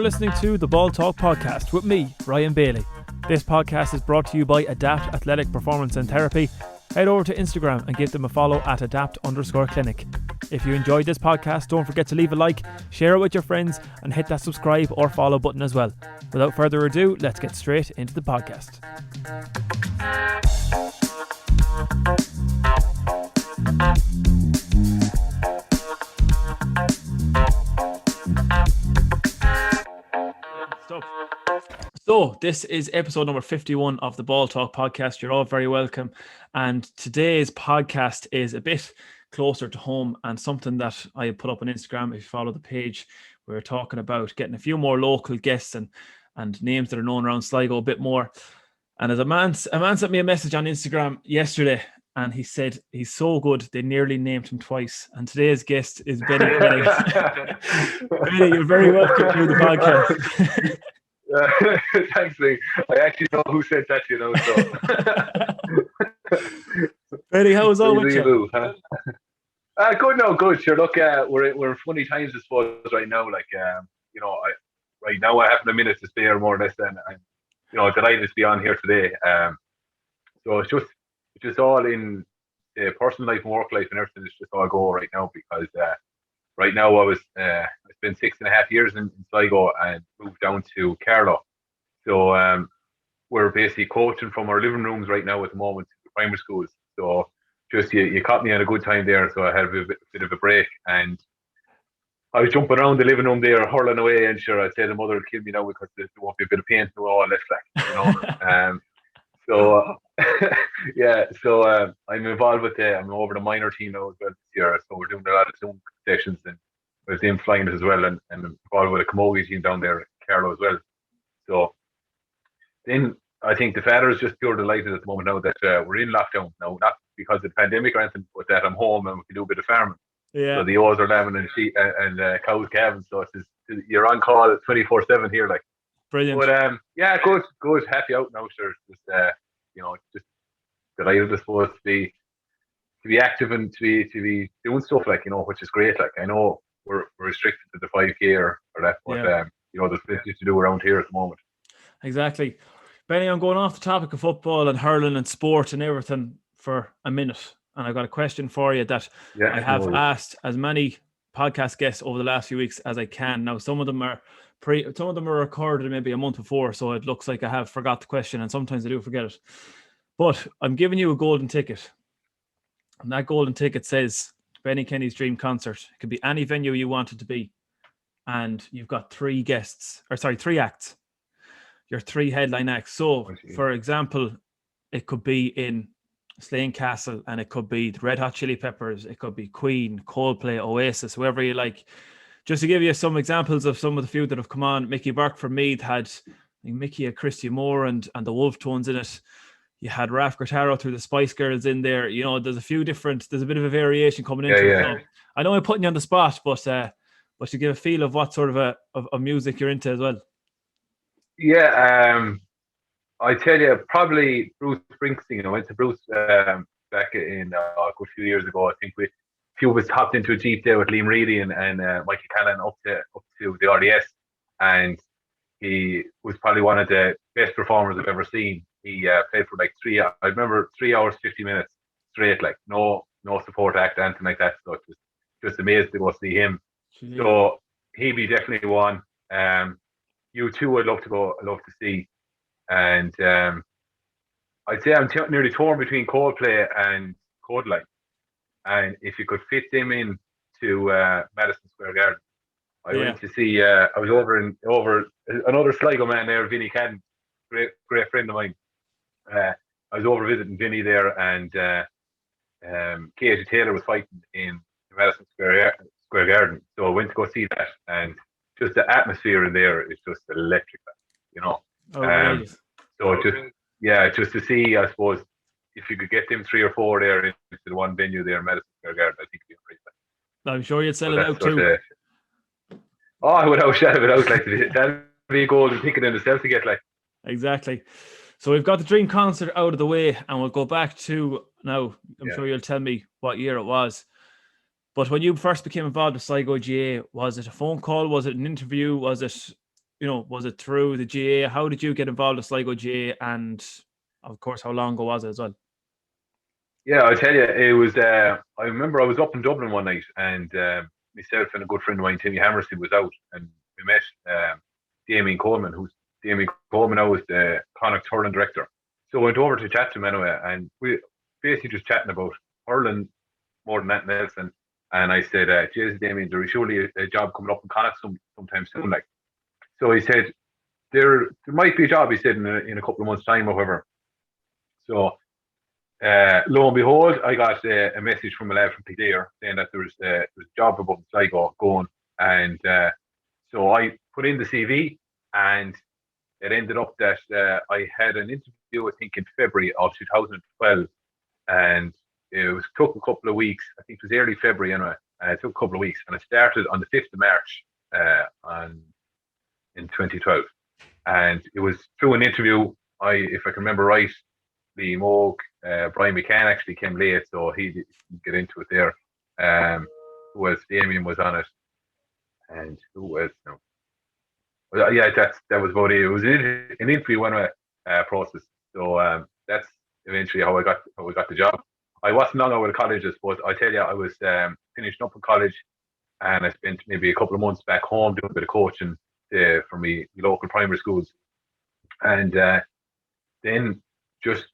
listening to the Ball Talk podcast with me, Ryan Bailey. This podcast is brought to you by Adapt Athletic Performance and Therapy. Head over to Instagram and give them a follow at adapt_clinic. If you enjoyed this podcast, don't forget to leave a like, share it with your friends, and hit that subscribe or follow button as well. Without further ado, let's get straight into the podcast. So this is episode number 51 of the Ball Talk podcast. You're all very welcome. And today's podcast is a bit closer to home and something that I put up on Instagram. If you follow the page, we're talking about getting a few more local guests and names that are known around Sligo a bit more. And as a man sent me a message on Instagram yesterday, and he said he's so good they nearly named him twice. And today's guest is Benny. Benny, you're very welcome to the podcast. Thanks, Lee. I actually know who said that, so. Benny, how was all with you? Good. Sure, look, we're in funny times, I suppose, right now. Like, right now I have a minute to spare, more or less, and I'm, delighted to be on here today. So it's just all in personal life and work life and everything. It's just all go right now because right now I spent 6.5 years in Sligo and moved down to Carlow. So we're basically coaching from our living rooms right now at the moment to the primary schools. So just you caught me at a good time there. So I had a bit of a break and I was jumping around the living room there, hurling away, and sure, I'd say the mother would kill me now because there won't be a bit of paint in the wall left, So I'm involved with I'm over the minor team now as well this year. So we're doing a lot of Zoom sessions and with them flying as well, and involved with a camogie team down there at Carlow as well. So then I think the father is just pure delighted at the moment now that we're in lockdown now, not because of the pandemic or anything, but that I'm home and we can do a bit of farming. Yeah. So the ewes are lambing and sheep and cows calving. So you're on call 24/7 here, like. Brilliant. But good, happy out now, sure. Just just delighted, I suppose, to be active and to be doing stuff, like, which is great. Like, I know we're restricted to the 5K or that, but there's plenty to do around here at the moment. Exactly. Benny, I'm going off the topic of football and hurling and sport and everything for a minute. And I've got a question for you that I have asked as many podcast guests over the last few weeks as I can. Now, some of them are recorded maybe a month before, so it looks like I have forgot the question, and sometimes I do forget it. But I'm giving you a golden ticket. And that golden ticket says Benny Kenny's dream concert. It could be any venue you want it to be. And you've got three acts. Your three headline acts. So, for example, it could be in Slane Castle, and it could be the Red Hot Chili Peppers, it could be Queen, Coldplay, Oasis, whoever you like. Just to give you some examples of some of the few that have come on, Mickey Burke from Meath had Mickey had Christy Moore and the Wolf Tones in it. You had Raf Gurtaro through the Spice Girls in there. There's a bit of a variation coming into it. So I know I'm putting you on the spot, but to give a feel of what sort of music you're into as well. Yeah, I tell you, probably Bruce Springsteen. I went to Bruce back in a good few years ago. I think a few of us hopped into a Jeep there with Liam Reedy and Mikey Callan up to the RDS, and he was probably one of the best performers I've ever seen. He played for like 3 hours 50 minutes straight, like no support act, anything like that. So it was just amazed to go see him. Yeah. So he'd be definitely one. U2 I'd love to see. And I'd say I'm nearly torn between Coldplay and Codeline. And if you could fit them in to Madison Square Garden, I went to see. I was over another Sligo man there, Vinny Cadden, great friend of mine. I was over visiting Vinny there, and Katie Taylor was fighting in Madison Square Garden. So I went to go see that, and just the atmosphere in there is just electric, Right. So just to see, I suppose, if you could get them 3 or 4 there into the one venue there in Madison Square Garden, I think it'd be great. I'm sure you'd sell it out too. Without a shadow of a doubt, like that'd be a golden ticket in itself to get, like. Exactly. So we've got the dream concert out of the way, and we'll go back to now. I'm sure you'll tell me what year it was. But when you first became involved with Sligo GAA, was it a phone call? Was it an interview? Was it was it through the GAA? How did you get involved with Sligo GAA? And of course, how long ago was it as well? Yeah, I'll tell you, it was, I remember I was up in Dublin one night, and myself and a good friend of mine, Timmy Hammerstead, was out, and we met Damien Coleman, now is the Connacht hurling director. So I went over to chat to him anyway, and we basically just chatting about hurling more than anything else. And I said, Jesus, Damien, there is surely a job coming up in Connacht sometime soon. Like, so he said, there might be a job, he said, in a couple of months' time or whatever. So lo and behold, I got a message from a lad from Kildare saying that there was a job above Sligo going. And so I put in the CV, and it ended up that I had an interview, I think, in February of 2012. And it took a couple of weeks. I think it was early February anyway. It took a couple of weeks, and I started on the 5th of March in 2012. And it was through an interview. If I can remember right, Lee Moog, Brian McCann actually came late, so he didn't get into it there. Who was Damien was on it, and who was no. Well, yeah, that was about it. It was an interview process. So that's eventually how I got the job. I wasn't long out of college, I suppose. I tell you, I was finishing up in college, and I spent maybe a couple of months back home doing a bit of coaching for me local primary schools, and then just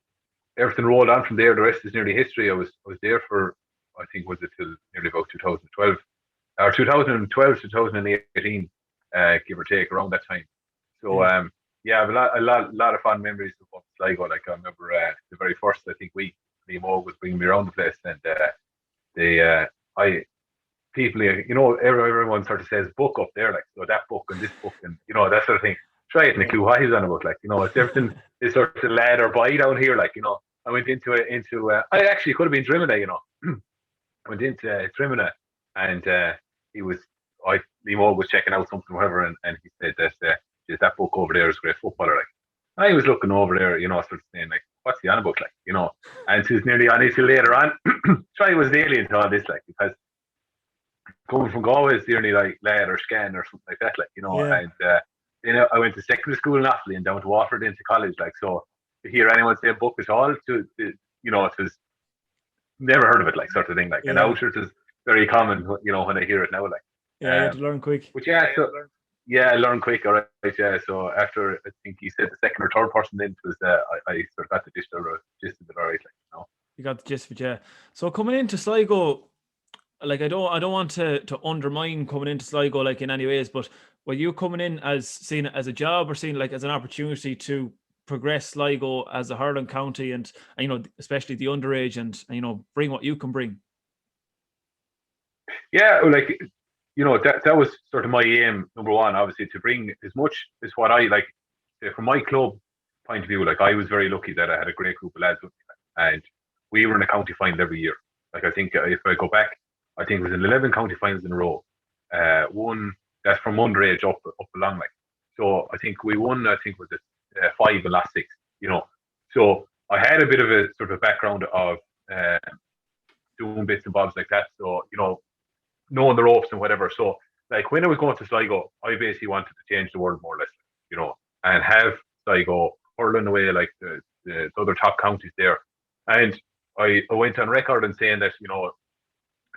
everything rolled on from there. The rest is nearly history. I was there for, I think, was it till nearly about 2012 or 2012 2018, give or take, around that time. So yeah, I have a lot of fond memories of Sligo. Like, I remember the very first, I think, week Liam Moog was bringing me around the place, and everyone sort of says book up there, like, so that book and this book and that sort of thing. Try it in a clue what he's on about, like, it's everything is sort of lad or boy down here, like, I went into I actually could have been Drimina, I went into Drimina, and Liam Moog was checking out something, whatever, and he said that book over there is a great footballer, like. I was looking over there, sort of saying, like, what's he on about, like, and she was nearly on it till later on. Try was alien to all this, like, because coming from Galway is nearly like lad or scan or something like that, like, and then I went to secondary school in Offaly and down to Waterford into college, like, so to hear anyone say book at all, it was never heard of it, like, sort of thing, like, and now it is very common, when I hear it now, like. You had to learn quick. But I learned quick, all right, yeah. So after, I think he said the second or third person then, it was I sort of got the gist of it, all right, like, You got the gist of it, yeah. So coming into Sligo, like, I don't want to undermine coming into Sligo, like, in any ways, but were you coming in as seen as a job or seen like as an opportunity to progress Sligo as a hurling county and especially the underage and bring what you can bring? Yeah, like, that was sort of my aim, number one, obviously, to bring as much as what I like, from my club point of view. Like, I was very lucky that I had a great group of lads with me, and we were in a county final every year. Like, I think if I go back, I think it was in 11 county finals in a row. One that's from underage up along, like. So I think we won, was it 5 in the last 6, So I had a bit of a sort of background of doing bits and bobs like that. So, knowing the ropes and whatever. So, like, when I was going to Sligo, I basically wanted to change the world more or less, and have Sligo hurling away like the other top counties there. And I went on record and saying that,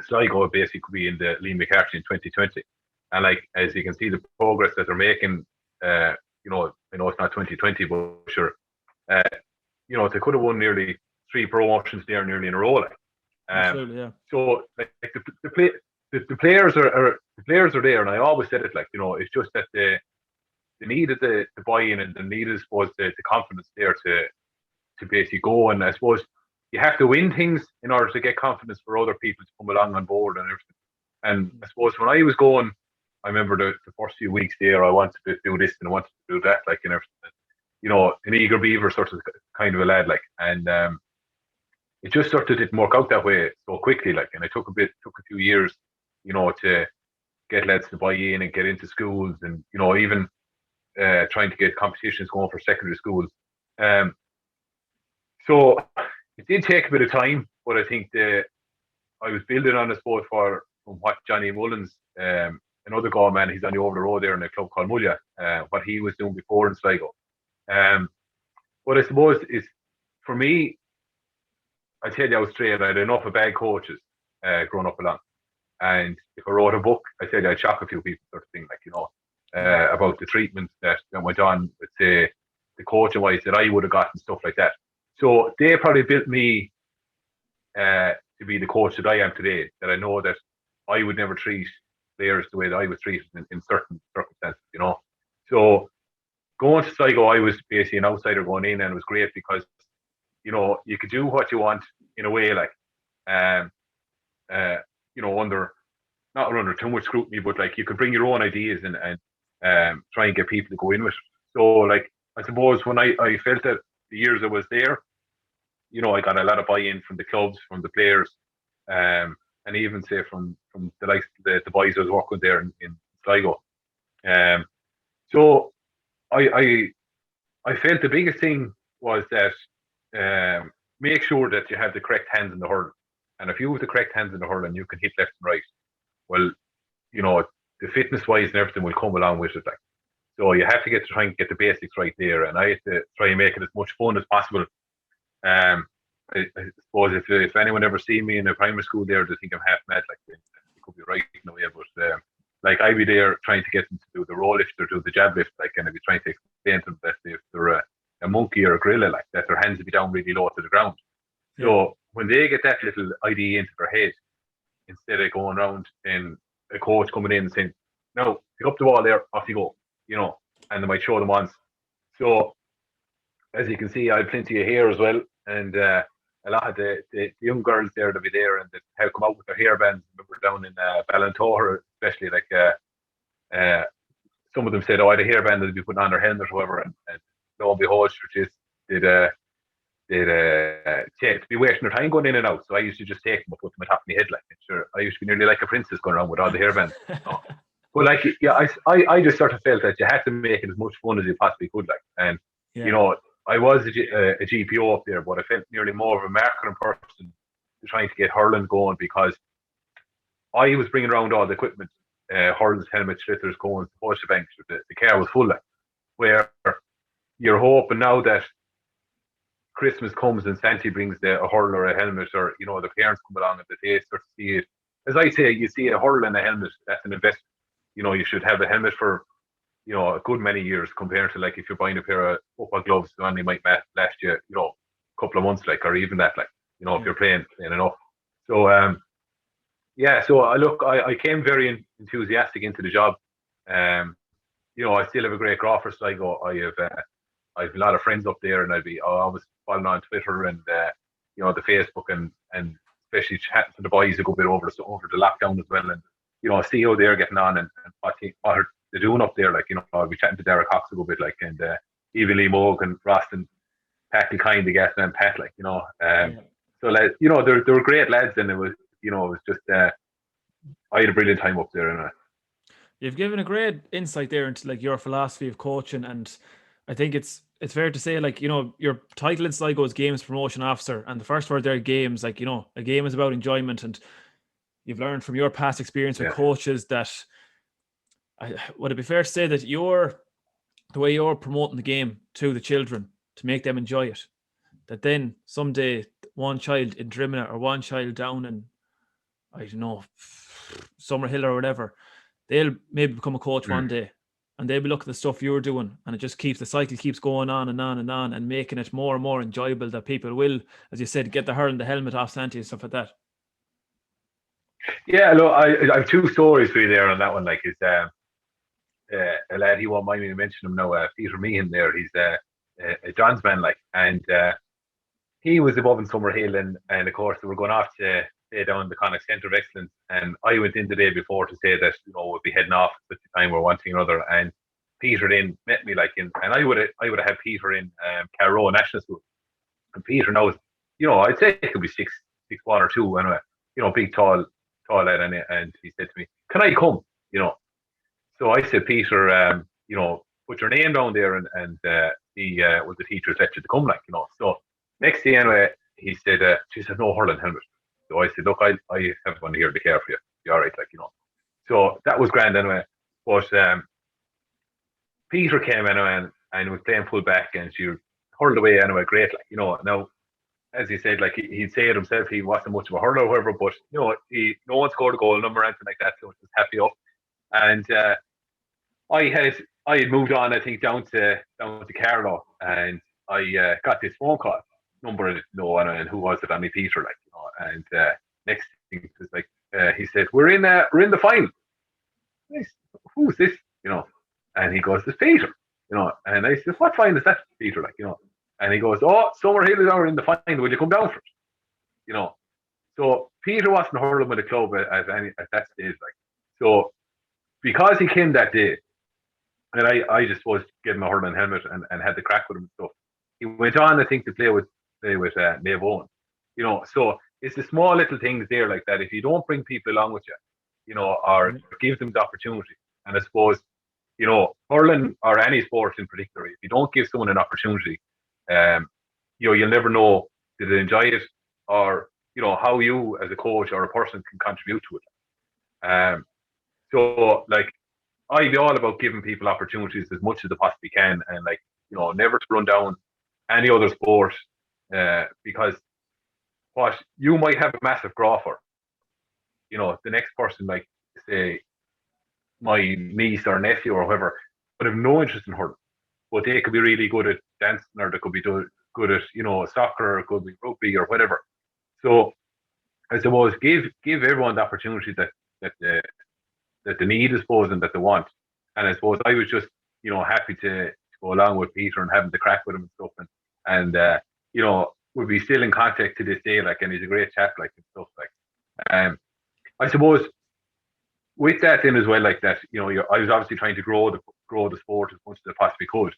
Sligo basically could be in the Liam McCarthy in 2020. And, like, as you can see, the progress that they're making, I know it's not 2020, but sure, they could have won nearly 3 promotions there nearly in a row, like. Absolutely, yeah. So, like, the players are there, and I always said it, like, it's just that they needed the buy-in, and they needed, I suppose, the confidence there to basically go. And I suppose you have to win things in order to get confidence for other people to come along on board and everything. And I suppose when I was going, I remember the first few weeks there, I wanted to do this and I wanted to do that, like, and everything. An eager beaver sort of kind of a lad, like, and it just sort of didn't work out that way so quickly, like, and it took a few years, to get lads to buy in and get into schools, and even trying to get competitions going for secondary schools. So it did take a bit of time, but I think I was building on, I suppose, from what Johnny Mullins another GAA man. He's on the over the road there in a club called Mullia. What he was doing before in Sligo. What I suppose is, for me, I tell you, I was straight. I had enough of bad coaches growing up along. And if I wrote a book, I said I'd shock a few people, sort of thing, like, you know, about the treatment that went on with, say, the coaching wise that I would have gotten, stuff like that. So they probably built me to be the coach that I am today, that I know that I would never treat players the way that I was treated in certain circumstances, you know. So going to Sligo, I was basically an outsider going in, and it was great because, you know, you could do what you want in a way, like, you know, not under too much scrutiny, but like you could bring your own ideas and try and get people to go in with it. So, like, I suppose when I felt that the years I was there, you know, I got a lot of buy-in from the clubs, from the players, and even say from the likes of the boys I was working there in Sligo. So I felt the biggest thing was that make sure that you have the correct hands in the hurl. And if you have the correct hands in the hurl and you can hit left and right, well, you know, the fitness wise and everything will come along with it. Like, so you have to try and get the basics right there. And I had to try and make it as much fun as possible. I suppose if anyone ever seen me in a primary school there, they think I'm half mad. Like, it could be right in a way, but like, I'd be there trying to get them to do the roll lift or do the jab lift, like, and I'd be trying to explain to them that if they're a monkey or a gorilla, like, that their hands would be down really low to the ground. Yeah. So when they get that little idea into their head, instead of going around and a coach coming in and saying, "No, pick up the ball there, off you go," you know, and they might show them once. So as you can see, I have plenty of hair as well, and a lot of the young girls there to be there and how come out with their hairbands. Remember down in Ballantor, especially, like, some of them said, "Oh, I had a hairband that they'd be putting on their helmet or whatever," and lo and behold, they'd be wasting their time going in and out. So I used to just take them and put them on top of my head, like, and sure, I used to be nearly like a princess going around with all the hairbands. So, but like, yeah, I just sort of felt that you had to make it as much fun as you possibly could, like, and you know, I was a GPO up there, but I felt nearly more of a marketing person trying to get hurling going, because I was bringing around all the equipment, hurls, helmets, slitters, cones, the whole shebang. The car was full, like, where you're hoping now that Christmas comes and Santa brings a hurl or a helmet, or, you know, the parents come along and they start to see it. As I say, you see a hurl and a helmet, that's an investment. You know, you should have a helmet for, you know, a good many years, compared to, like, if you're buying a pair of football gloves, the only might last you, you know, a couple of months, like, or even that, like, you know, if you're playing enough. So yeah, so I came very enthusiastic into the job. You know, I still have a great graph for Sligo. I have a lot of friends up there, and I was following on Twitter and you know, the Facebook, and especially chatting to the boys a good bit over the lockdown as well, and, you know, see how they're getting on and what they're doing up there. Like, you know, I'll be chatting to Derek Cox a good bit, like, and even Lee Moog and Roston, Pat Kilkine, the guest, and Pat, like, you know, so, like, you know, they were great lads, and it was just I had a brilliant time up there. And you've given a great insight there into, like, your philosophy of coaching, and I think it's fair to say, like, you know, your title in Sligo is Games Promotion Officer, and the first word there, games, like, you know, a game is about enjoyment, and you've learned from your past experience with coaches that, would it be fair to say that the way you're promoting the game to the children to make them enjoy it, that then someday one child in Drimina or one child down in, I don't know, Summerhill or whatever, they'll maybe become a coach one day, and they'll be looking at the stuff you're doing, and the cycle keeps going on and on and on, and making it more and more enjoyable, that people will, as you said, get the hurling the helmet off Santi and stuff like that. Yeah, look, I have two stories for you there on that one. Like, it's a lad, he won't mind me to mention him now, Peter Meehan there. He's a John's man, like, and he was above in Summerhill, and of course they were going off to stay down the Connacht Centre of Excellence, and I went in the day before to say that, you know, we'd be heading off at the time we're one thing or another, and Peter then met me, like, and I would have had Peter in Carrow National School, and Peter knows, you know, I'd say he could be 6'1" or 6'2" anyway, you know, big tall lad, and he said to me, "Can I come?" You know, so I said, "Peter, you know, put your name down there," and he was the teacher's lecture to come, like, you know. So next day anyway, he said, she said, "No hurling helmet." So I said, "Look, I have one here to care for you. Be all right," like, you know. So that was grand anyway. But Peter came anyway and was playing full back, and she hurled away anyway, great. Like, you know, now, as he said, like he'd say it himself, he wasn't much of a hurler or whatever, but, you know, no one scored a goal number or anything like that, so it was happy up. And I had moved on, I think, down to Carlow, and I got this phone call number, and who was it? Only Peter, like, you know. And next thing was like, he said, we're in the final. Who's this? You know, and he goes, it's Peter, you know. And I said, what final is that, Peter? Like, you know. And he goes, oh, Summerhill is in the final. Will you come down for it? You know. So Peter wasn't hurling with the club at that stage, like. So because he came that day, and I just was giving him a hurling helmet and had the crack with him and stuff. He went on, I think, to play with Maeve Owen. You know, so it's the small little things there like that. If you don't bring people along with you, you know, or give them the opportunity. And I suppose, you know, hurling or any sport in particular, if you don't give someone an opportunity, you know, you'll never know did they enjoy it, or, you know, how you as a coach or a person can contribute to it. So like, I'd be all about giving people opportunities as much as they possibly can, and, like, you know, never to run down any other sport, because what you might have a massive graw for, you know, the next person, like, say, my niece or nephew or whoever, would have no interest in hurling, but they could be really good at dancing, or they could be good at, you know, soccer, or could be rugby or whatever. So I suppose give everyone the opportunity that they need, I suppose, and that they want. And I suppose I was just, you know, happy to go along with Peter and having the crack with him and stuff, and you know, we'll be still in contact to this day, like, and he's a great chap, like, and stuff, like. I suppose with that then as well, like that, you know, I was obviously trying to grow the sport as much as I possibly could,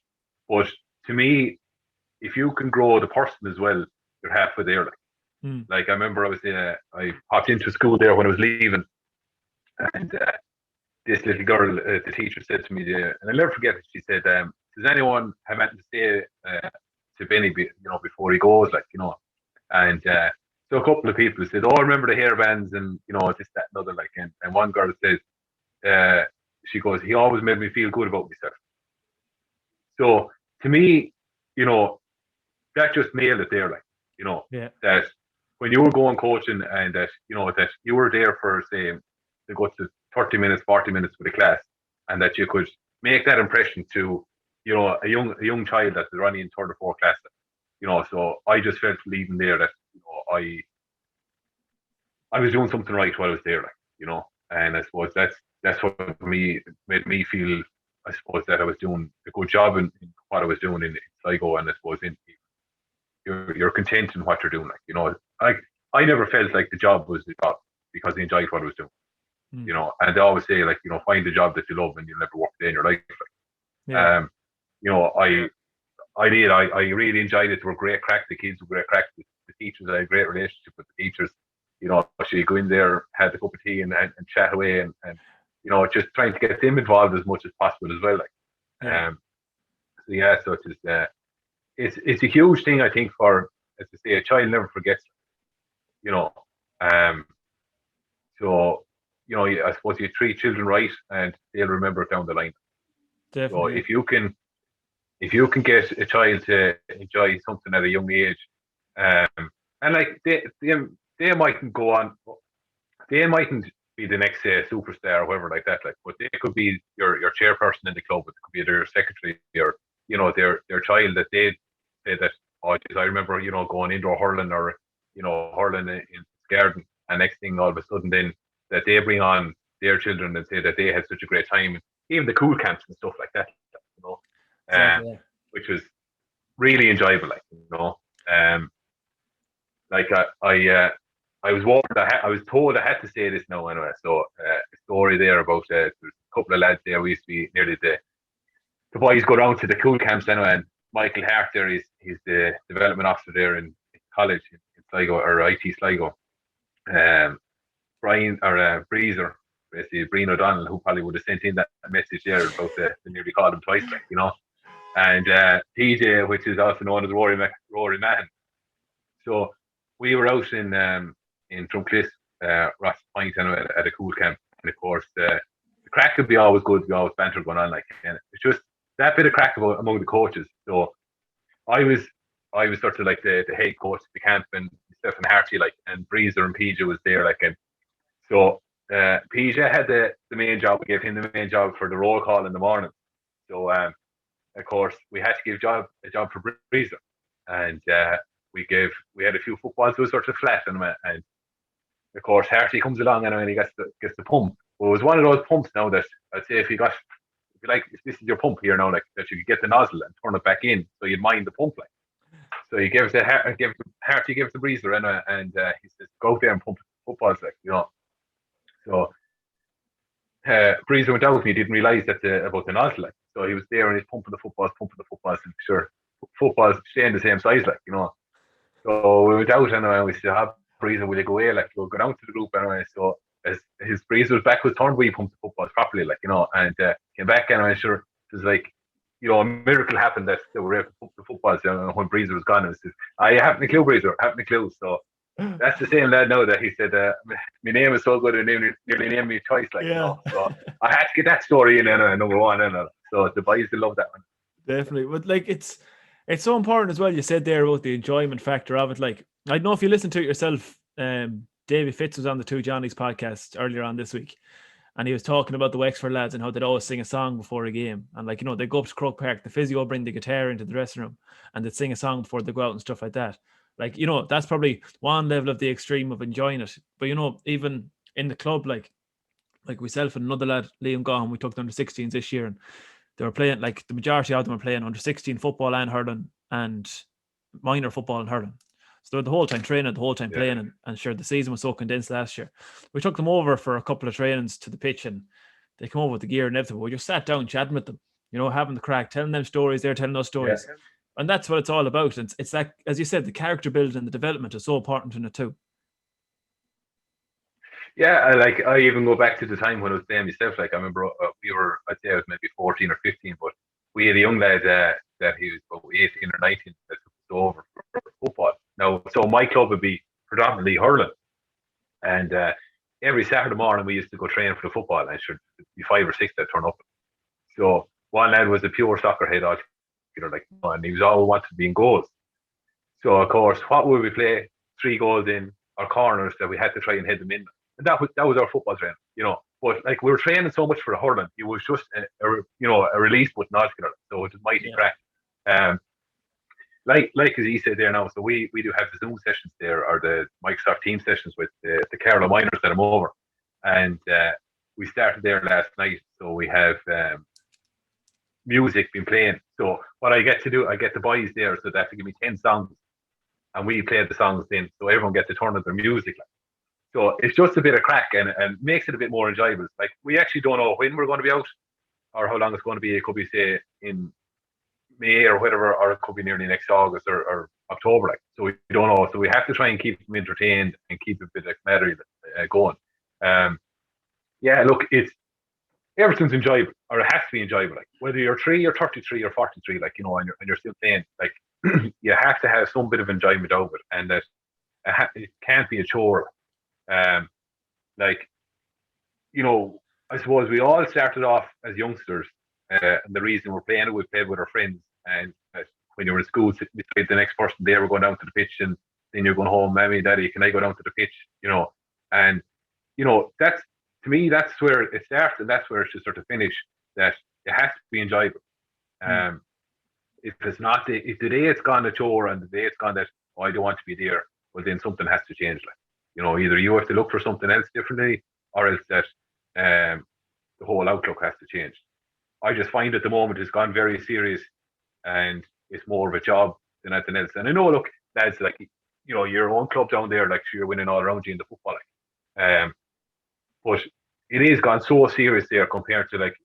but to me, if you can grow the person as well, you're halfway there. Like, like I remember I popped into school there when I was leaving, and this little girl, the teacher said to me, and I'll never forget it. She said, "Does anyone have anything to say to Benny, you know, before he goes?" Like, you know, and so a couple of people said, "Oh, I remember the hairbands and, you know, this, that, and other." Like, and one girl says, she goes, "He always made me feel good about myself." So to me, you know, that just nailed it there. Like, you know, that when you were going coaching, and that, you know, that you were there for, say, to go to 30 minutes, 40 minutes with a class, and that you could make that impression to, you know, a young child that's running in third or fourth class. You know, so I just felt leaving there that, you know, I was doing something right while I was there, like, you know. And I suppose that's what made me feel, I suppose, that I was doing a good job in what I was doing in Sligo, and I suppose you're content in what you're doing, like, you know. I never felt like the job was the job, because I enjoyed what I was doing. You know, and they always say, like, you know, find a job that you love and you'll never work a day in your life. Like, you know, I really enjoyed it. They were great crack. The kids were great crack. The teachers, I had a great relationship with the teachers. You know, she go in there, had a cup of tea and chat away, and you know, just trying to get them involved as much as possible as well. Like, so it's a huge thing, I think, for, as I say, a child never forgets. You know, so, you know, I suppose you treat children right, and they'll remember it down the line. Definitely. So if you can get a child to enjoy something at a young age, and like they mightn't go on, they mightn't be the next superstar or whoever like that, like, but they could be your chairperson in the club, it could be their secretary, or, you know, their child, that they say that, oh, geez, I remember, you know, going indoor hurling, or, you know, hurling in garden, and next thing, all of a sudden, then that they bring on their children and say that they had such a great time, and even the Cúl Camps and stuff like that, you know, which was really enjoyable, like, you know. Like, I was warned, I was told I had to say this now anyway. So a story there about there's a couple of lads there. We used to be nearly the boys go down to the Cúl Camps anyway, and Michael Hart there, he's the development officer there in college in Sligo, or IT Sligo. Brian, or Breezer, basically Brian O'Donnell, who probably would have sent in that message there about the nearly called him twice, like, you know. And PJ, which is also known as Rory Mahan. So we were out in Drumcliff, Ross Point, at a Cúl Camp, of course, the crack would be always good. We always banter going on, like, and it's just that bit of crack among the coaches. So I was sort of like the head coach of the camp, and Stephen Harty, like, and Breezer and PJ was there, like, and so PJ had the main job. We gave him the main job for the roll call in the morning. So of course we had to give a job for Breezer, and we had a few footballs. It was sort of flat, and of course Harty comes along and he gets the pump. Well, it was one of those pumps now that I'd say if this is your pump here now, like, that you could get the nozzle and turn it back in, so you'd mind the pump, like. So he gives Harty gives the Breezer anyway, and he says, go out there and pump footballs, like, you know. So Breezer went out and he didn't realise about the nozzle, like. So he was there and he's pumping the footballs, and sure, footballs staying the same size, like, you know. So we went out and we said, Breezer, will you go away? Like, we'll go down to the group anyway. So as his Breezer's back was turned, we pumped the footballs properly, like, you know, and came back anyway. Sure, it was like, you know, a miracle happened that they were able to pump the footballs, you know, when Breezer was gone. It was just, I haven't a clue, Breezer, haven't a clue. So that's the same lad now that he said, my name is so good, and nearly named me twice, like, you know. So I had to get that story in number one, so the boys will love that one. Definitely. But like, it's so important as well. You said there about the enjoyment factor of it. Like, I don't know if you listen to it yourself. Davey Fitz was on the Two Johnnies podcast earlier on this week, and he was talking about the Wexford lads and how they'd always sing a song before a game. And like, you know, they go up to Croke Park, the physio bring the guitar into the dressing room, and they'd sing a song before they go out and stuff like that. Like, you know, that's probably one level of the extreme of enjoying it. But, you know, even in the club, like myself and another lad, Liam Gahan, we took the under-16s this year, and they were playing, like, the majority of them were playing under-16 football and hurling, and minor football and hurling. So they're the whole time training, the whole time playing, and sure, the season was so condensed last year. We took them over for a couple of trainings to the pitch, and they come over with the gear and everything. We just sat down chatting with them, you know, having the crack, telling them stories, they're telling us stories. Yeah. And that's what it's all about. And it's like, as you said, the character building and the development is so important in it too. Yeah, I even go back to the time when I was playing myself. Like, I remember I'd say I was maybe 14 or 15, but we had a young lad that he was about 18 or 19 that took us over for football. Now, so my club would be predominantly hurling, and every Saturday morning we used to go train for the football, and should be 5 or 6 that turn up. So one lad was a pure soccer head, like, and he was always wanted to be in goals. So of course, what would we play? 3 goals in our corners that we had to try and head them in, and that was our football training, you know. But like, we were training so much for the hurling, it was just a release button altogether. So it was mighty crack. Like as he said there now, so we do have the Zoom sessions there, or the Microsoft Teams sessions with the Carlow minors that I'm over, and we started there last night. So we have music been playing. So what I get to do, I get the boys there, so they have to give me 10 songs, and we play the songs then, so everyone gets to turn on their music. So it's just a bit of crack, and makes it a bit more enjoyable. Like, we actually don't know when we're going to be out, or how long it's going to be. It could be, say, in May or whatever, or it could be nearly next August or October. Like, so we don't know. So we have to try and keep them entertained and keep a bit of camaraderie going. Yeah, look, everything's enjoyable, or it has to be enjoyable. Like, whether you're 3 or 33 or 43, like, you know, and you're still playing, like, you have to have some bit of enjoyment over it, and that it can't be a chore. Like, you know, I suppose we all started off as youngsters, and the reason we're playing it, we played with our friends, and when you were in school, beside the next person there, we're going down to the pitch, and then you're going home, Mommy, Daddy, can I go down to the pitch? You know, and, you know, that's, to me, that's where it starts, and that's where it should sort of finish, that it has to be enjoyable. If it's not, if the day it's gone a chore, and the day it's gone that, oh, I don't want to be there, well, then something has to change. Like, you know, either you have to look for something else differently, or else that the whole outlook has to change. I just find at the moment it's gone very serious, and it's more of a job than anything else. And I know, look, lads, like, you know, your own club down there, like, you're winning all around you in the football, like, but it is gone so serious there compared to, like,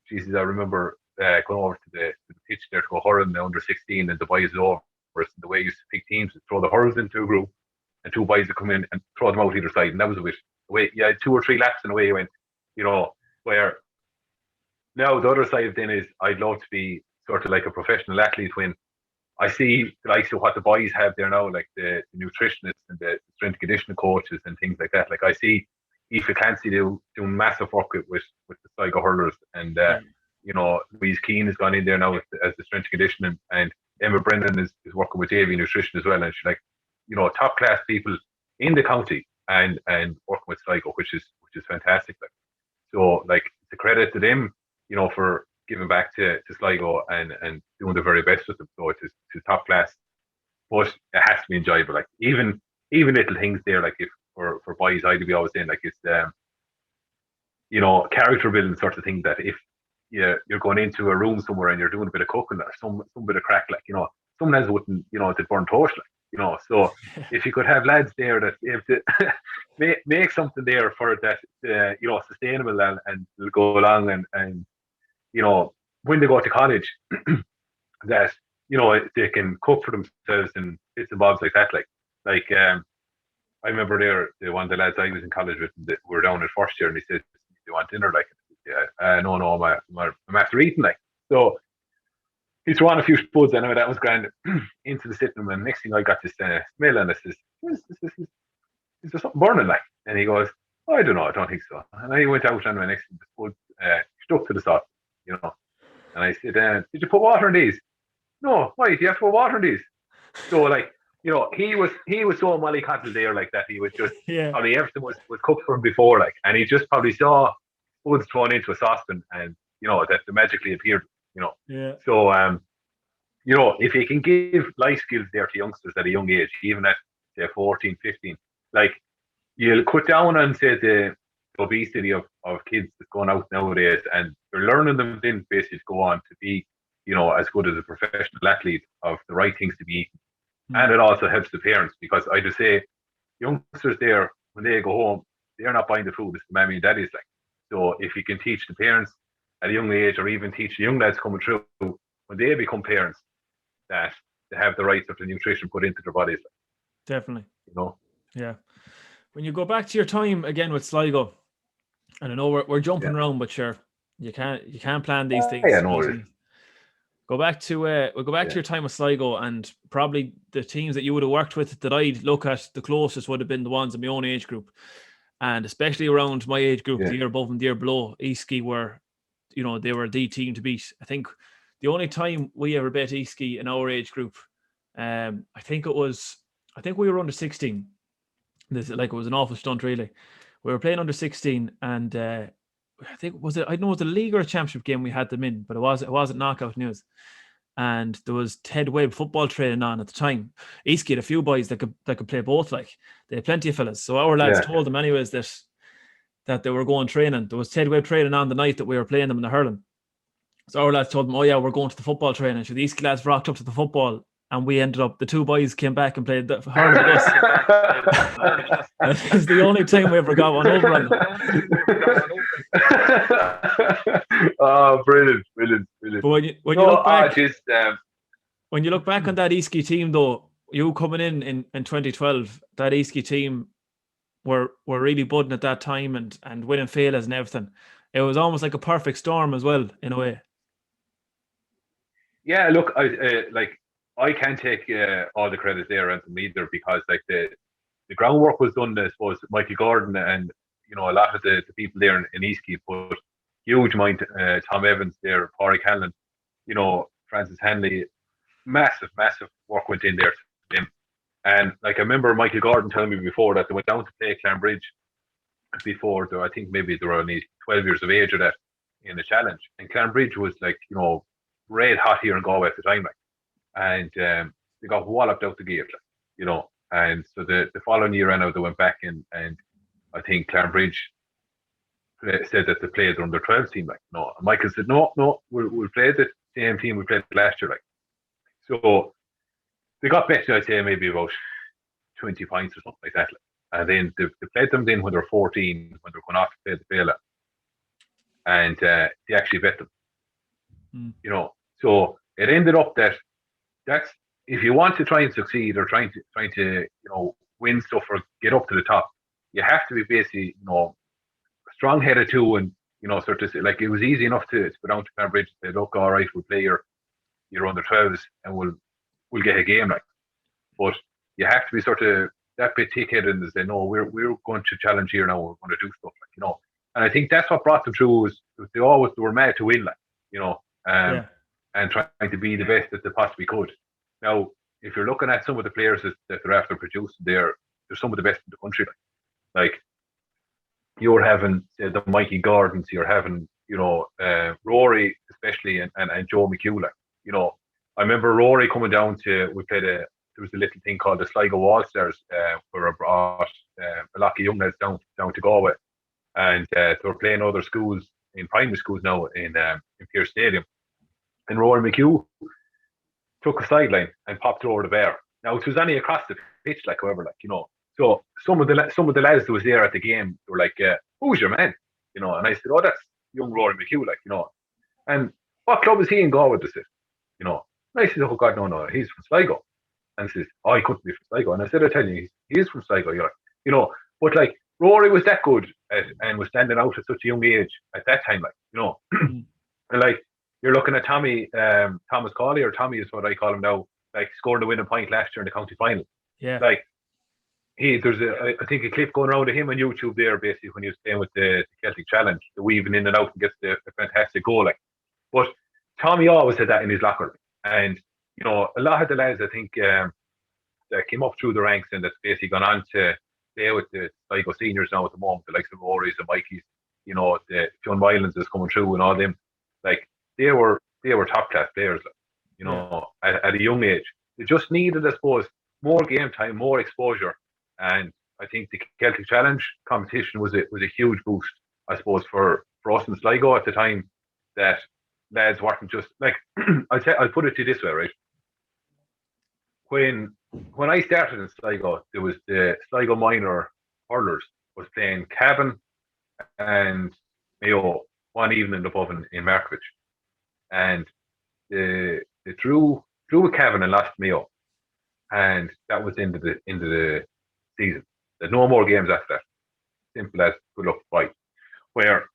Jesus, I remember going over to the pitch there to go hurling the under 16, and the boys over, and the way you used to pick teams, to throw the hurls into a group, and 2 boys would come in and throw them out either side, and that was a bit away. You had 2 or 3 laps and away you went, you know. Where now the other side then is, I'd love to be sort of like a professional athlete when I see the likes of what the boys have there now, like the nutritionists and the strength and conditioning coaches and things like that. Like, I see Aoife Clancy doing massive work with the Sligo hurlers, and Louise Keane has gone in there now as the strength and conditioning, and Emma Brennan is working with Davy Nutrition as well, and she's like, top class people in the county and working with Sligo, which is fantastic. Like, so like, it's a credit to them, for giving back to Sligo and doing the very best with them. So it's top class, but it has to be enjoyable. Like even little things there, like if for boys, I'd be always saying like it's character building sort of thing, that if you're going into a room somewhere and you're doing a bit of cooking or some bit of crack, like some lads wouldn't they'd burn toast, like so if you could have lads there that if to make something there for that sustainable and go along and when they go to college that they can cook for themselves and bits and bobs like that, like I remember there one of the lads I was in college with, we were down in first year, and he said, "Do you want dinner?" Like, yeah, no, I'm after eating, like. So he threw on a few spuds, anyway, that was grand, into the sitting room, and next thing I got this smell, and I says, "Is there something burning?" Like, and he goes, "Oh, I don't know, I don't think so." And I went out, and next thing the spuds stuck to the sauce, and I said, "Did you put water in these?" "No, why? Do you have to put water in these?" So like, he was so mollycoddled there, like that. He was just probably everything was cooked for him before, like, and he just probably saw foods thrown into a saucepan, and that they magically appeared. So if you can give life skills there to youngsters at a young age, even at say 14, 15, like, you'll cut down on say the obesity of kids that's going out nowadays, and they're learning them then basically to go on to be as good as a professional athlete, of the right things to be eating. And it also helps the parents, because I just say youngsters there, when they go home, they're not buying the food, it's the mammy and daddy's, like. So if you can teach the parents at a young age, or even teach the young lads coming through when they become parents, that they have the right sort of nutrition put into their bodies, like. Definitely. Yeah. When you go back to your time again with Sligo, and I know we're jumping around, but sure, you can't plan these things. Yeah, no. Go back to we'll go back to your time with Sligo, and probably the teams that you would have worked with that I'd look at the closest would have been the ones in my own age group, and especially around my age group, the year above and the year below. Eastskey were, they were the team to beat. I think the only time we ever bet Eastskey in our age group, I think we were under 16. It was an awful stunt, really. We were playing under 16, and I think it was a league or a championship game we had them in, but it wasn't knockout news. And there was Ted Webb football training on at the time. Eastskey had a few boys that could play both, like they had plenty of fellas. So our lads told them anyways that they were going training. There was Ted Webb training on the night that we were playing them in the hurling. So our lads told them, "Oh yeah, we're going to the football training." So the Eastskey lads rocked up to the football, and we ended up, the two boys came back and played the hurling with us. That was the only time we ever got one over on them. Oh, brilliant. But when you look back on that Eastskey team, though, you coming in 2012, that Eastskey team were really budding at that time and winning failures and everything. It was almost like a perfect storm as well, in a way. Yeah, look, I can't take all the credit there on them either, because like the groundwork was done. I suppose Michael Gordon and a lot of the people there in Eastskey put huge mind. Tom Evans there, Pádraig Hanlon, Francis Hanley, massive work went in there to them. And like, I remember Michael Gordon telling me before that they went down to play Clanbridge before. I think maybe they were only 12 years of age or that in the challenge. And Clanbridge was like red hot here in Galway at the time, like. And they got walloped out the gate, like, and so the following year, I know they went back and I think Clanbridge said that they played their under 12 team, like, no. And Michael said, no, we'll play the same team we played last year, like. So they got better, I'd say maybe about 20 points or something like that, like. And then they played them then when they were 14, when they were going off to play the Bela, and they actually bet them. So it ended up that's, if you want to try and succeed, or trying to win stuff or get up to the top, you have to be basically strong headed too, and sort of like, it was easy enough to go down to Cambridge and say, look, all right, we'll play your under 12s and we'll get a game, like. But you have to be sort of that bit thick-headed and say, no, we're going to challenge here now. We're going to do stuff, And I think that's what brought them through. Was they were mad to win, and trying to be the best that they possibly could. Now, if you're looking at some of the players that they're after producing, they're some of the best in the country. Like you're having the Mikey Gordons, you're having Rory especially, and Joe McHugh. I remember Rory coming down to, there was a little thing called the Sligo All-Stars, where I brought a lot of young lads down to Galway, and they were playing other schools, in primary schools now in Pierce Stadium, and Rory McHugh took a sideline and popped over the bar. Now it was only across the pitch, So some of the lads that was there at the game were like, "Who's your man?" And I said, "Oh, that's young Rory McHugh, And what club is he in Galway? They said, And I said, "Oh God, no, he's from Sligo." And he says, "Oh, he couldn't be from Sligo." And I said, "I tell you, he is from Sligo." But Rory was that good and was standing out at such a young age at that time, and you're looking at Tommy, Thomas Cawley, or Tommy is what I call him now, scored the winning point last year in the county final. Yeah. There's I think a clip going around of him on YouTube there, basically, when he was playing with the Celtic Challenge, the weaving in and out and gets the fantastic goal. But Tommy always had that in his locker. And, a lot of the lads, I think, that came up through the ranks and that's basically gone on to play with the Sligo seniors now at the moment, the likes of Rory's, the Mikeys, the John Wylans is coming through and all them. They were top class players, at a young age. They just needed, I suppose, more game time, more exposure. And I think the Celtic Challenge competition was a huge boost, I suppose, for us in Sligo at the time, that lads weren't just I'll put it to you this way, right? When I started in Sligo, there was the Sligo minor hurlers was playing Cavan and Mayo one evening above in Markovich, and they drew with Cavan and lost Mayo, and that was into the season. There's no more games after that. Simple as good luck, bye. Where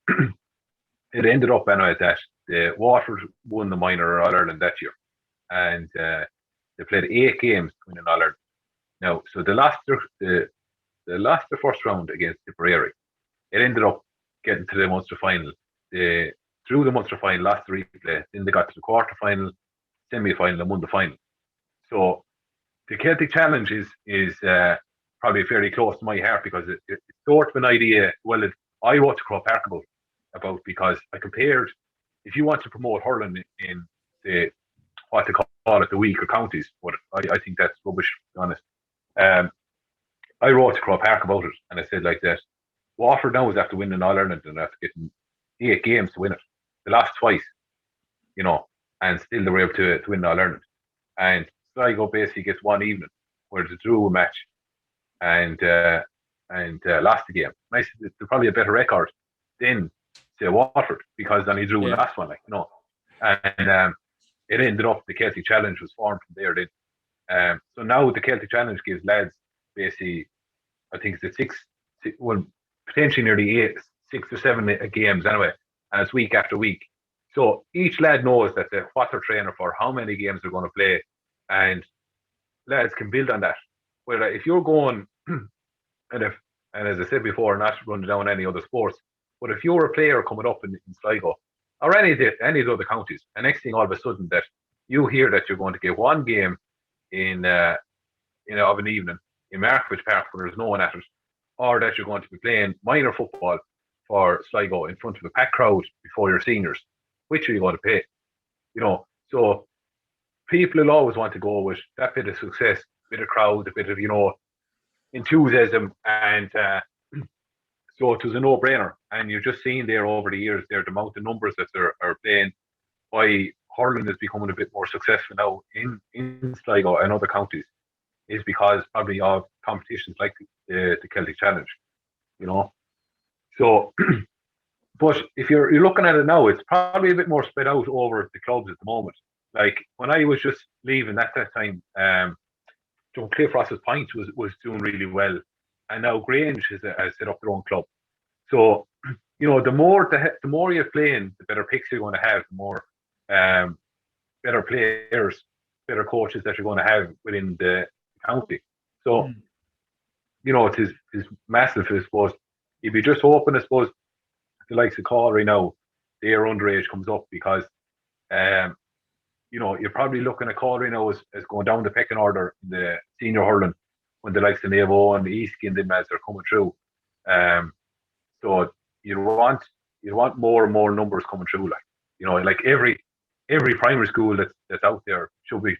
it ended up anyway that the Waterford won the minor All-Ireland that year, and they played 8 games to win an All-Ireland. Now, so they lost the first round against Tipperary. It ended up getting to the Munster final. They drew the Munster final, lost the replay. Then they got to the quarter final, semi-final, and won the final. So the Celtic Challenge is probably fairly close to my heart, because it's sort of an idea. Well, I wrote to Croke Park about, because I compared, if you want to promote hurling in the what they call it, the weaker counties, but I think that's rubbish, to be honest. I wrote to Croke Park about it, and I said that Waterford now is after winning All-Ireland and after getting 8 games to win it. They lost twice, and still they were able to win All-Ireland. And Sligo basically gets one evening where they drew a match and lost the game. And I said they're probably a better record than, say, Waterford, because then he drew the last one, And it ended up the Celtic Challenge was formed from there then. So now the Celtic Challenge gives lads basically, I think it's potentially nearly 6 or 7 games anyway, and it's week after week. So each lad knows that what they're training for, how many games they're going to play, and lads can build on that. Where if you're going, and as I said before, not running down any other sports, but if you're a player coming up in Sligo or any of the other counties, and next thing all of a sudden that you hear that you're going to get one game of an evening in Markovich Park where there's no one at it, or that you're going to be playing minor football for Sligo in front of a packed crowd before your seniors, which are you going to pay? So people will always want to go with that bit of success, bit of crowd, a bit of enthusiasm, and so it was a no-brainer. And you're just seeing there over the years the amount of numbers that are playing, why hurling is becoming a bit more successful now in Sligo and other counties, is because probably of competitions like the Celtic Challenge, So, but if you're looking at it now, it's probably a bit more spread out over the clubs at the moment. Like when I was just leaving at that time, John Cliff Ross's Point was doing really well, and now Grange has set up their own club. So, the more you're playing, the better picks you're going to have, the more better players, better coaches that you're going to have within the county. So, it is massive. I suppose if you just open, I suppose the likes of Corey now, their underage comes up because you're probably looking at Corey now as going down the pecking order in the senior hurling when the likes of Nevo and the Eastkey and them as are coming through. So you want more and more numbers coming through. Like every primary school that's out there should be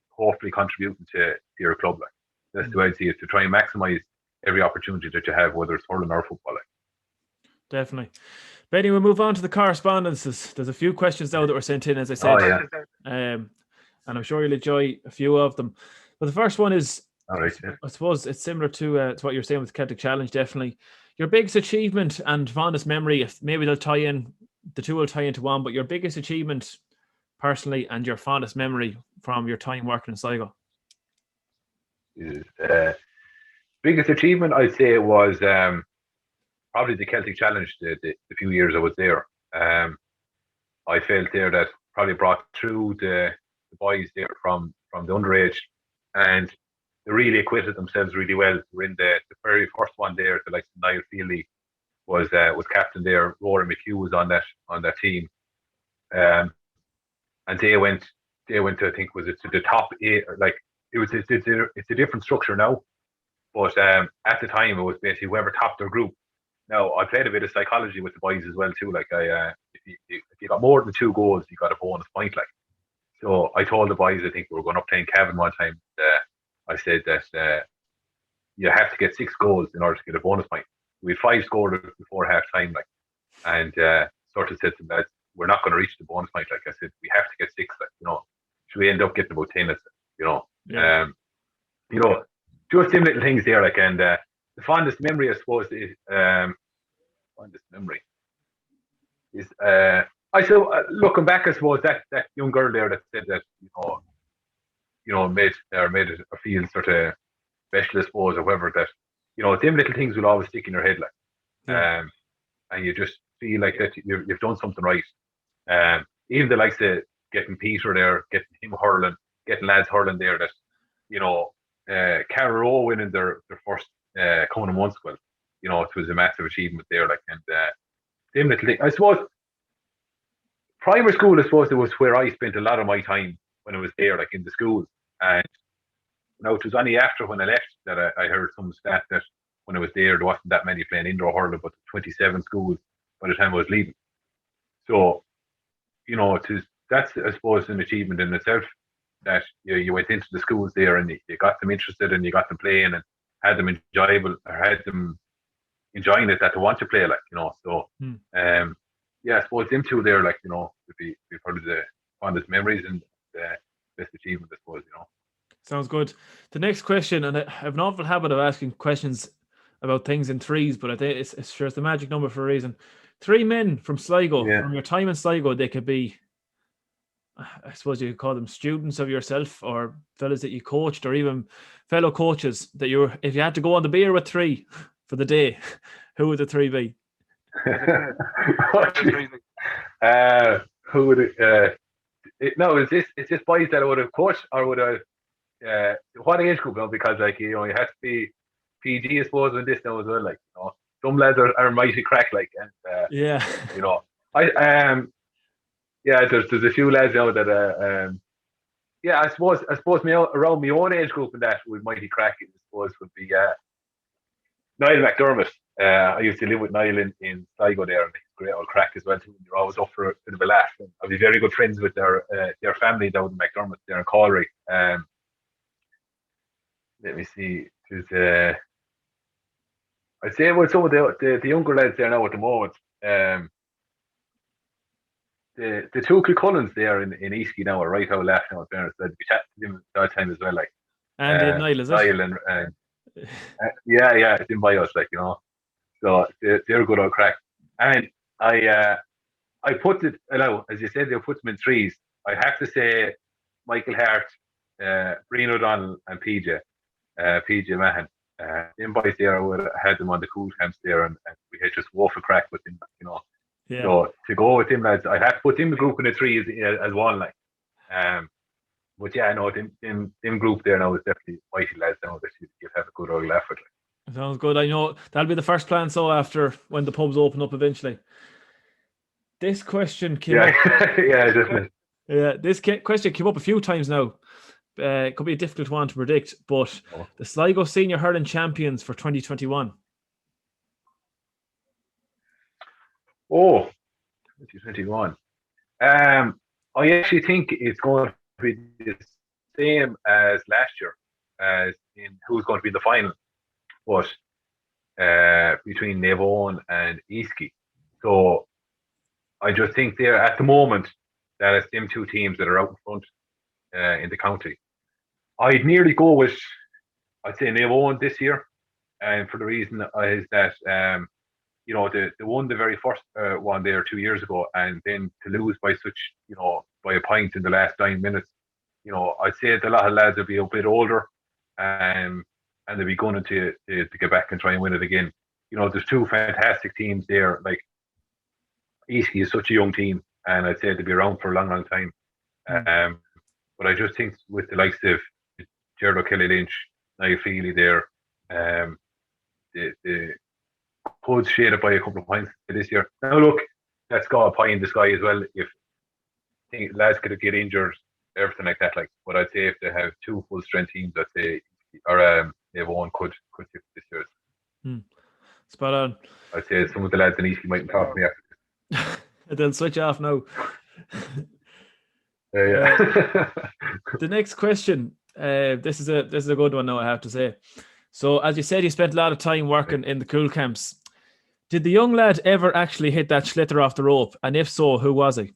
hopefully contributing to your club. Like that's the way I see it, to try and maximise every opportunity that you have, whether it's hurling or football. Like. Definitely. Benny, we'll move on to the correspondences. There's a few questions now that were sent in, as I said. Oh, yeah. And I'm sure you'll enjoy a few of them. But the first one is, all right, I suppose it's similar to what you're saying with the Celtic Challenge, definitely. Your biggest achievement and fondest memory, if maybe the two will tie into one, but your biggest achievement personally and your fondest memory from your time working in Sligo. Biggest achievement, I'd say, was probably the Celtic Challenge. The few years I was there, I felt there that probably brought through the boys there from the underage, and they really acquitted themselves really well. We're in the very first one there. The likes of Niall Feely was captain there. Rory McHugh was on that team, and they went to, I think, was it to the top 8? Like it's a different structure now, but at the time it was basically whoever topped their group. Now I played a bit of psychology with the boys as well too. Like if you got more than 2 goals, you got a bonus point. Like, so I told the boys, I think we were going up playing Cavan one time. I said that you have to get 6 goals in order to get a bonus point. We had 5 scored before half time, like, and sort of said to them that we're not going to reach the bonus point. Like I said, we have to get 6. Like, should we end up getting about 10? Yeah. Just some little things there. Like, and the fondest memory, I suppose, is looking back, I suppose that young girl there that said that made it a feel sort of special, I suppose, or whatever, that them little things will always stick in your head, like, and you just feel like that you've done something right. Even the likes of getting Peter there, getting him hurling, getting lads hurling there, that Carrow winning their first coming in one squad, it was a massive achievement there, like, and them little things. I suppose primary school, I suppose, it was where I spent a lot of my time when I was there, like in the schools. And now it was only after when I left that I heard some stat that when I was there wasn't that many playing indoor hurling, but 27 schools by the time I was leaving. So, that's, I suppose, an achievement in itself, that you went into the schools there and you got them interested and you got them playing and had them enjoyable, or had them enjoying it, that they want to play, like, So, I suppose them two there, like, would be probably the fondest memories and the best achievement, I suppose, Sounds good. The next question, and I have an awful habit of asking questions about things in threes, but I think it's the magic number for a reason. 3 men from Sligo, from your time in Sligo, they could be, I suppose you could call them students of yourself, or fellas that you coached, or even fellow coaches that if you had to go on the beer with 3 for the day, who would the 3 be? Who would it? Is this boys that I would have coached, or would I? What age group? Because you have to be PG, I suppose, in this now as well. Like, some lads are mighty crack, like, and there's a few lads now that I suppose me around my own age group, and that would mighty crack, I suppose, would be Niall McDermott. I used to live with Niall in Sligo there, and he's great old crack as well too. You're always up for a bit of a laugh. And I'd be very good friends with their family down in McDermott there in Calry. Let me see. I'd say with some of the younger lads there now at the moment. The 2 Kilcullens there in Eastkey now are right out laughing now. I'd be chatting to them at that time as well, like. And Niall, is it? Niall and it's in by us, like, So they're good old crack. And I put it, as you said, they put them in threes. I have to say Michael Hart, Brian O'Donnell and PJ Mahan. Them boys there, I would have had them on the Cúl Camps there, and we had just woeful crack with them, Yeah. So to go with them lads, I'd have to put them in the group in the threes as one, like. But them group there now is definitely mighty lads now that you'd have a good old laugh with. Like. Sounds good. I know that'll be the first plan. So after when the pubs open up eventually. This question came up. Yeah, definitely. Yeah, this question came up a few times now. It could be a difficult one to predict, but the Sligo Senior Hurling Champions for 2021. Oh, 2021. I actually think it's going to be the same as last year, as in who's going to be in the final, but between Nevon and Easkey. So I just think they're at the moment that it's them two teams that are out in front in the county. I'd nearly go with, I'd say Nevon this year, and for the reason is that they won the very first one there 2 years ago, and then to lose by such, by a point in the last 9 minutes, I'd say that a lot of lads will be a bit older, and they'll be going to get back and try and win it again. There's two fantastic teams there. Like Easkey is such a young team, and I'd say they'll be around for a long, long time. But I just think with the likes of Gerard O'Kelly Lynch, Niall Feely there, the could shade it by a couple of points this year. Now look, that's got a pie in the sky as well. If lads could get injured, everything like that. But I'd say if they have two full strength teams, I'd say Nevon could tip this year. Spot on. I'd say some of the lads in Easkey mightn't talk to me after this. They'll switch off now. Yeah. The next question. This is a good one now, I have to say. So, as you said, you spent a lot of time working in the Cúl Camps. Did the young lad ever actually hit that schlitter off the rope? And if so, who was he?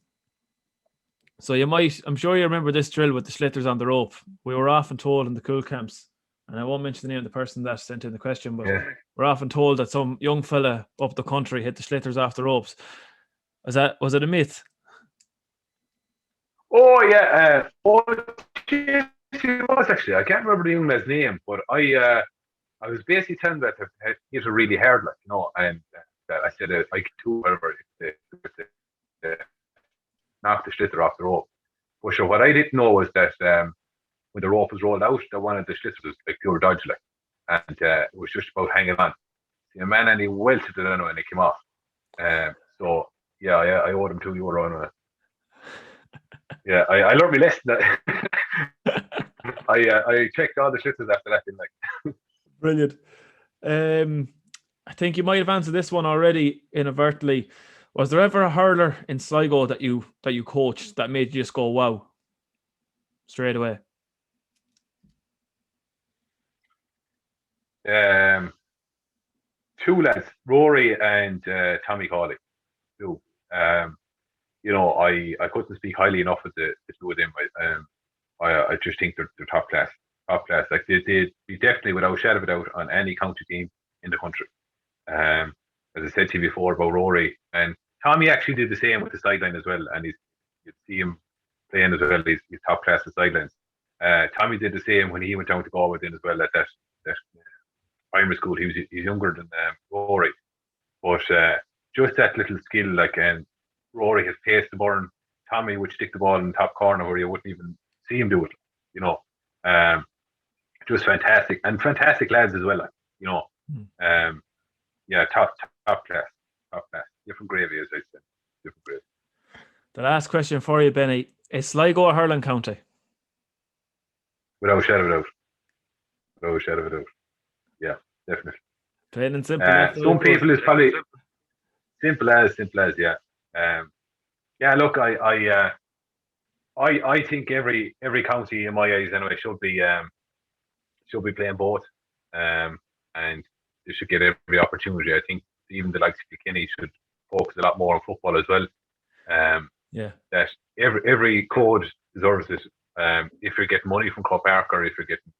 So I'm sure you remember this drill with the schlitters on the rope. We were often told in the Cúl Camps, and I won't mention the name of the person that sent in the question, but we're often told that some young fella up the country hit the schlitters off the ropes. Was it a myth? Oh yeah. It was actually. I can't remember the young man's name, but I was basically telling that it was really hard, and that I said I could do whatever knock the schlitter off the rope. But sure, what I didn't know was that when the rope was rolled out, that one of the schlitters was like pure dodge, and it was just about hanging on. The man, and he welted it anyway, and it came off. So yeah, I owed him €2 on it. Yeah, I learned my lesson. I checked all the schlitters after that. Brilliant. I think you might have answered this one already inadvertently. Was there ever a hurler in Sligo that you coached that made you just go wow straight away? Two lads, Rory and Tommy Cawley. Two. I couldn't speak highly enough of the two of them. I just think they're top class. Like they'd be definitely, without a shadow of a doubt, on any county team in the country. As I said to you before about Rory, and Tommy actually did the same with the sideline as well, and you'd see him playing as well. He's top class with sidelines. Tommy did the same when he went down to Galway then as well at that primary school. He's younger than Rory, but just that little skill, and Rory has pace to burn. Tommy would stick the ball in the top corner where you wouldn't even see him do it. Just fantastic, and fantastic lads as well. Top class. Different gravy, as I said. Different gravy. The last question for you, Benny: is Sligo a hurling county? Without a shadow of a doubt. Yeah, definitely. Plain and simple. Some people is probably simple as yeah. Look, I think every county in my eyes anyway should be playing both, and they should get every opportunity. I think even the likes of Kenny should focus a lot more on football as well. That every code deserves it. If you're getting money from Club Park, or if you're getting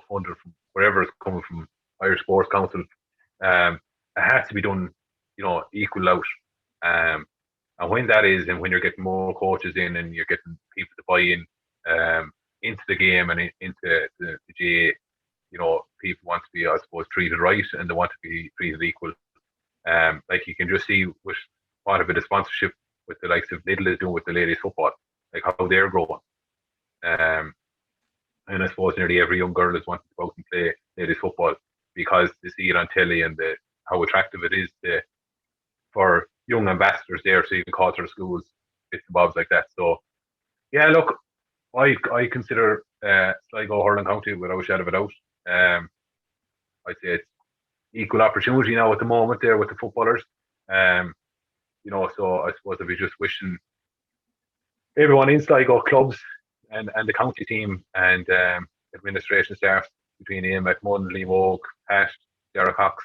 funded from wherever it's coming from, Irish Sports Council, it has to be done equal out. And when that is, and when you're getting more coaches in, and you're getting people to buy in into the game and into the GAA, people want to be, I suppose, treated right, and they want to be treated equal. Like you can just see with what a bit of sponsorship with the likes of Lidl is doing with the ladies football, like how they're growing. And I suppose nearly every young girl is wanting to go out and play ladies football. because they see it on telly and how attractive it is for young ambassadors there to even call to their schools, bits and bobs like that. So, yeah, look, I consider Sligo hurling county without a shadow of a doubt. I'd say it's equal opportunity now at the moment there with the footballers. So I suppose I'd be just wishing everyone in Sligo, clubs and the county team and administration staff between Ian McMullen, Liam Oak, Pat, Derek Cox,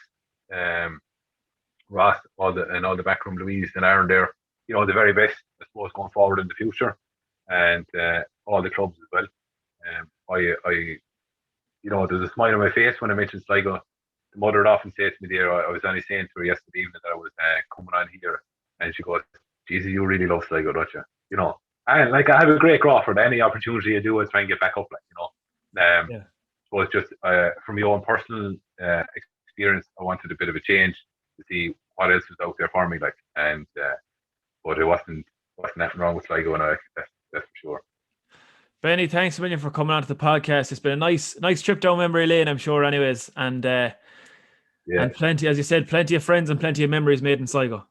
Ross, all the backroom, Louise and Aaron there, the very best, I suppose, going forward in the future, and all the clubs as well. There's a smile on my face when I mentioned Sligo. The mother often says to me there, I was only saying to her yesterday evening that I was coming on here, and she goes, Jesus, you really love Sligo, don't you? And I have a great graph for any opportunity I do, I try and get back up, So it's just from my own personal experience, I wanted a bit of a change to see what else was out there for me, but it wasn't nothing wrong with Sligo, and that's for sure. Benny, thanks a million for coming on to the podcast. It's been a nice trip down memory lane, I'm sure, anyways, and plenty, as you said, plenty of friends and plenty of memories made in Sligo.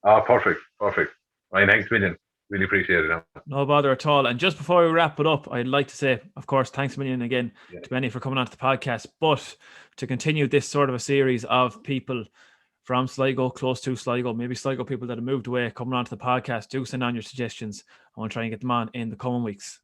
Oh, perfect. Ryan, thanks a million. Really appreciate it. No bother at all. And just before we wrap it up, I'd like to say, of course, thanks a million again to Benny for coming on to the podcast. But to continue this sort of a series of people from Sligo, close to Sligo, maybe Sligo people that have moved away, coming on to the podcast, do send on your suggestions. I want to try and get them on in the coming weeks.